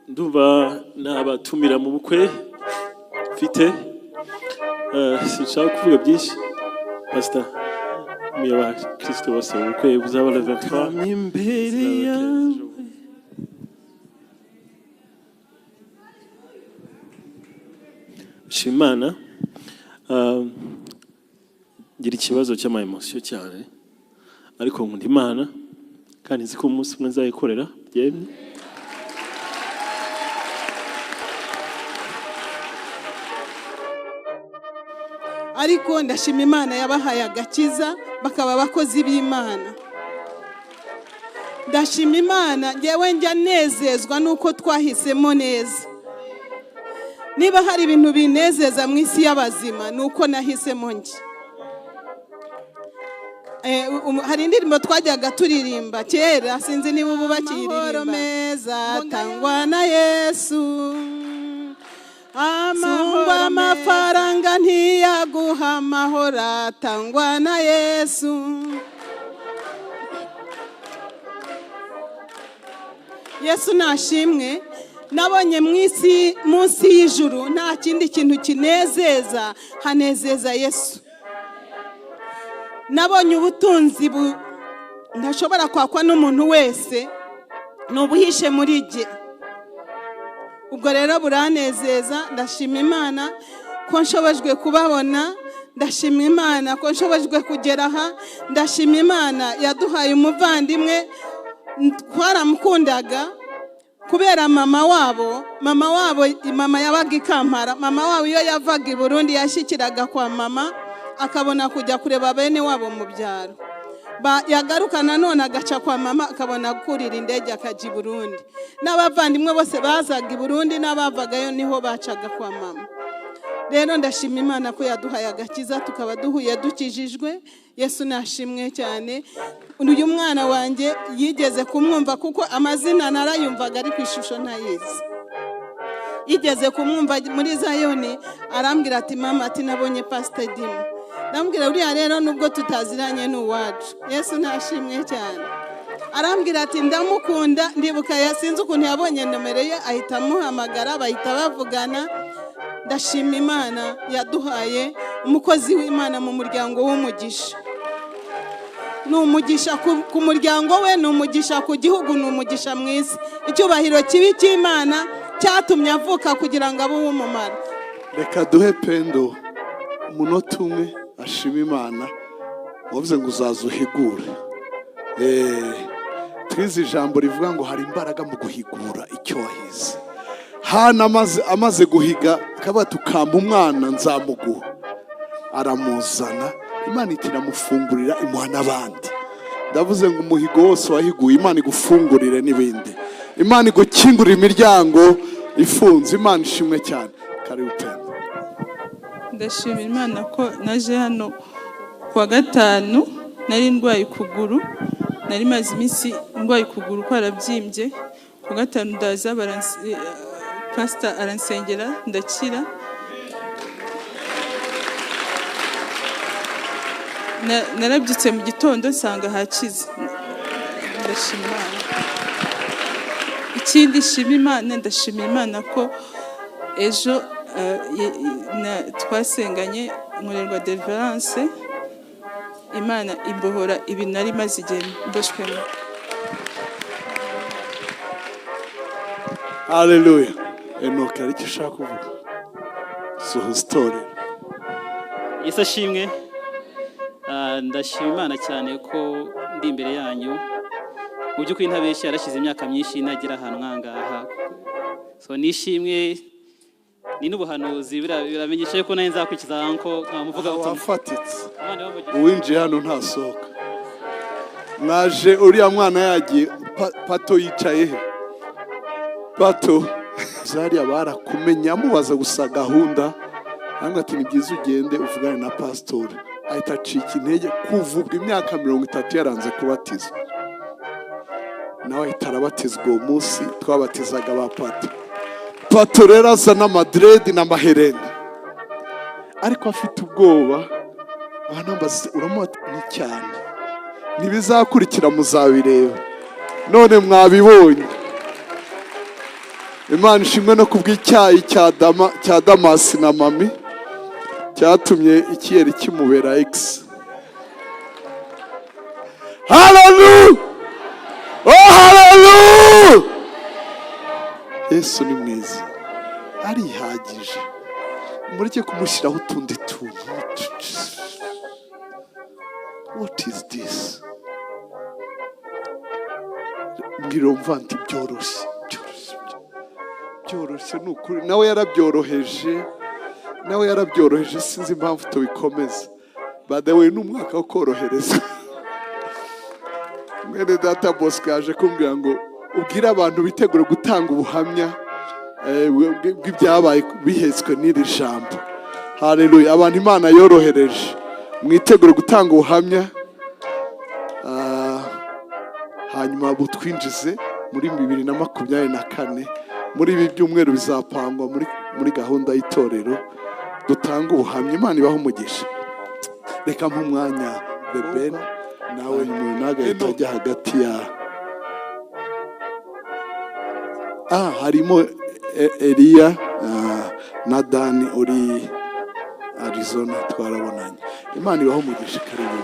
ndumva nabatumira mu bukwe mfite sinshaka kuvuga byinshi. Pastor Miyaba Kristo bose mu bukwe buzaba le 23 imbere yawe. Shimana ngira ikibazo cy'ama emotion cyane, ariko nkunda Imana kandi nzi ko umunsi umwe nzayikorera byemye. Ariko ndashima Imana yabahaye agakiza bakaba abakozi b'Imana. Ndashima Imana ngewe njya nezezwa nuko twahisemo neza. Niba hari ibintu binezeza mu isi y'abazima nuko nahisemo nje. Hari indirimbo twajyaga turirimba kera, sinzi niba ubu bakiririmba. Amahoro meza atangwa na Yesu, amahoro amafaranga ntiyaguha amahoro atangwa na Yesu. Yesu nashimwe. Nabonye mwisi munsi y'ijuru nta kindi kintu kinezeza, hanezeza Yesu. Nabonye ubutunzi ndashobora kwakwa n'umuntu wese nubuhishe muri jye. Ubwo rero buranezeza. Ndashima Imana ko nshobojwe kubabona, ndashima Imana ko nshobojwe kugera aha, ndashima Imana yaduhaye umuvandimwe twaramukundaga kubera mama wabo yabaga i Kampala. Mama wabo iyo yavaga i Burundi yashikiraga kwa mama akabona kujya kureba bene wabo mu byaro. Yagaruka nanone agaca kwa mama akabona kurira indege akajya i Burundi. N'abavandimwe bose bazaga i Burundi n'abavagayo niho bacaga kwa mama. Rero ndashima Imana ko yaduhaye agakiza tukaba duhuye dukijijwe. Yesu nashimwe cyane. Uyu mwana wanjye yigeze kumwumva kuko amazina narayumvaga ari ku ishusho ntayizi. Yigeze kumwumva muri Zayoni arambwira ati mama ati nabonye Pastor Dimo. Ndambwira uriya rero nubwo tutaziranye n'uwacu. Yesu nashimwe cyane. Arambwira ati ndamukunda, ndibuka yasinze ukuntu yabonye nomero ye ahita amuhamagara bahita bavugana. Ndashima Imana yaduhaye umukozi w'Imana mu muryango w'umugisha. N'umugisha ku muryango we, n'umugisha ku gihugu, n'umugisha mwisi. Icyubahiro kibi cy'Imana cyatumye avuka kugira ngo abe umumara. Reka duhe Pendo umunota umwe ashima Imana. Wavuze ngo uzazuhigure. Twize ijambo rivuga ngo hari imbaraga mu guhigura icyo wahize. Hana amaze guhiga akaba tukamba umwana nzamuguha. Aramuzana, Imana itiramufungurira imuha n'abandi. Ndavuze ngo umuhigo wose wahiguye Imana igufungurire n'ibindi. Imana igukingurira imiryango ifunze. Imana ishimwe cyane. Karibu Pendo. Ndashimira Imana ko naje hano kuwa gatanu nari ndwaye ukuguru. Nari maze iminsi ndwaye ukuguru kwarabyimbye. Ku gatanu ndaza Pastor aransengera ndakira. Narabyutse mu gitondo nsanga hakize. Ndashima Imana. Ikindi shima Imana, ndashima Imana ko ejo twasenganye nkorerwa deliverance. Imana imbohora ibintu nari maze igihe mboshwemo. Hallelujah. Enoke ari cyashaka kuvuga. So story. Yesu ashimwe. Ndashima Imana cyane ko ndi imbere yanyu. Mu by'ukuri ntabeshya yarashize imyaka myinshi nagira ahantu nkangaha. So nishimwe ni n'ubuhanuzi biramenyesha ko nayo nzakurikiza anko nkamuvuga ubutumwa. Wafatitse. Uwinjiye hano ntasohoka. Mwaje uriya mwana yagiye Pato yicaye he? Pato zari abarakumenya mubaza gusa gahunda. Hanga ati nibyiza ugende uvugane na pastor. Ahita acika intege kuvuga imyaka 30 yaranze kubatizwa. Nawe itarabatizwa uwo munsi twabatizaga ba Pato. Pato rero azana Madrid n'amahereni. Ariko afite ubwoba. Abanambaza uramuta ni cyane. Nibizakurikira muzabireba. None mwabibonye. Imana ishimwe no kubw'icyayi cya Damasi na mami cyatumye ikiyeri kimubera X. Hallelujah! Oh hallelujah! Yesu ni mwiza, arihagije, mureke kumushyiraho utundi tuntu. What is this? Mbwira mvanti byoroshye, byoroshye n'ukuri. Nawe yarabyoroheje, sinzi impamvu tubikomeza. Badawe n'umwaka wo korohereza. Mwene data Bosco yaje kumbwira ngo ubwire abantu bitegure gutanga ubuhamya bw'ibyabaye bihetswe n'iri jambo. Haleluya! Abantu Imana yorohereje, mwitegure gutanga ubuhamya, hanyuma butwinjize muri 2024 muri ibi byumweru bizapangwa muri gahunda y'itorero dutanga ubuhamya. Imana ibaho umugisha. Reka mwanya bebe nawe naga itajya hagati ya harimo Elia na Dani uri Arizona twarabonanye. Imana ibaho umugisha. Karibu.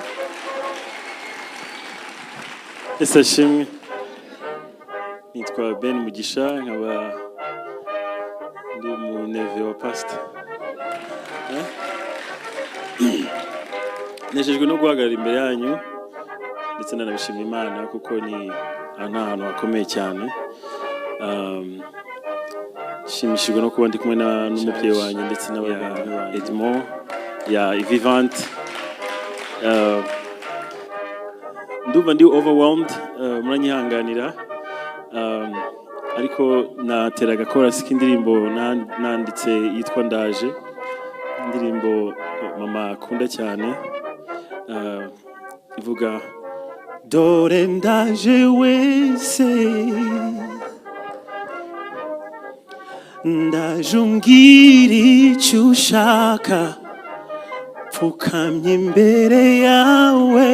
Ese shimwe, nitwa Ben Mugisha, nkaba ndi mu neve wa pastor. Nejejwe no guhagarara imbere yanyu ndetse nanabishimira Imana kuko ni ahantu hakomeye cyane. Shimishijwe no kuba ndi kumwe n'umubyeyi wanyu ndetse n'abaganga Edmond ya Vivante. Ndumva ndi overwhelmed, muranyihanganira, ariko nateraga chorus k'indirimbo nanditse yitwa Ndaje, indirimbo mama akunda cyane, ivuga dore ndaje wese, ndaje umbwira icyo ushaka, pfukamye imbere yawe,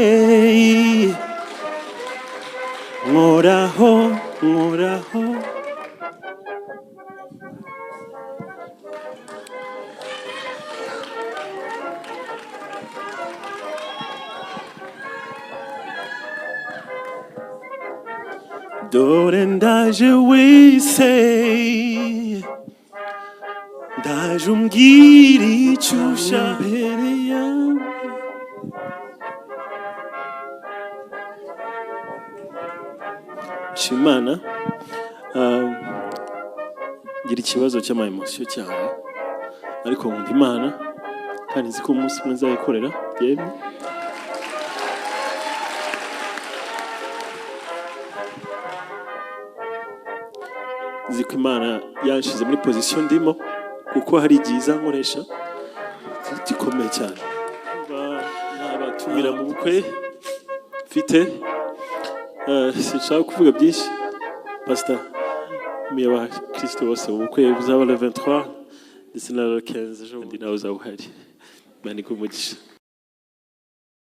nkoraho dore ndaje wese, ndaje umbwira icyo ushaka imbere yawe. Imana ngira ikibazo cy'ama emotion cyane, ariko nkunda Imana kandi nzi ko umunsi umwe nzayikorera. Byari nzi ko Imana yanshize muri position ndimo, kuko hari igihe nkoresha gikomeye cyane. Nabatumira mu bukwe mfite, sinshaka kuvuga byinshi. Pastor miya Kristo bose ubukwe buzaba le 23 ndetse na le 15 ejo bundi nawe uzaba uhari. Imana ikumugisha.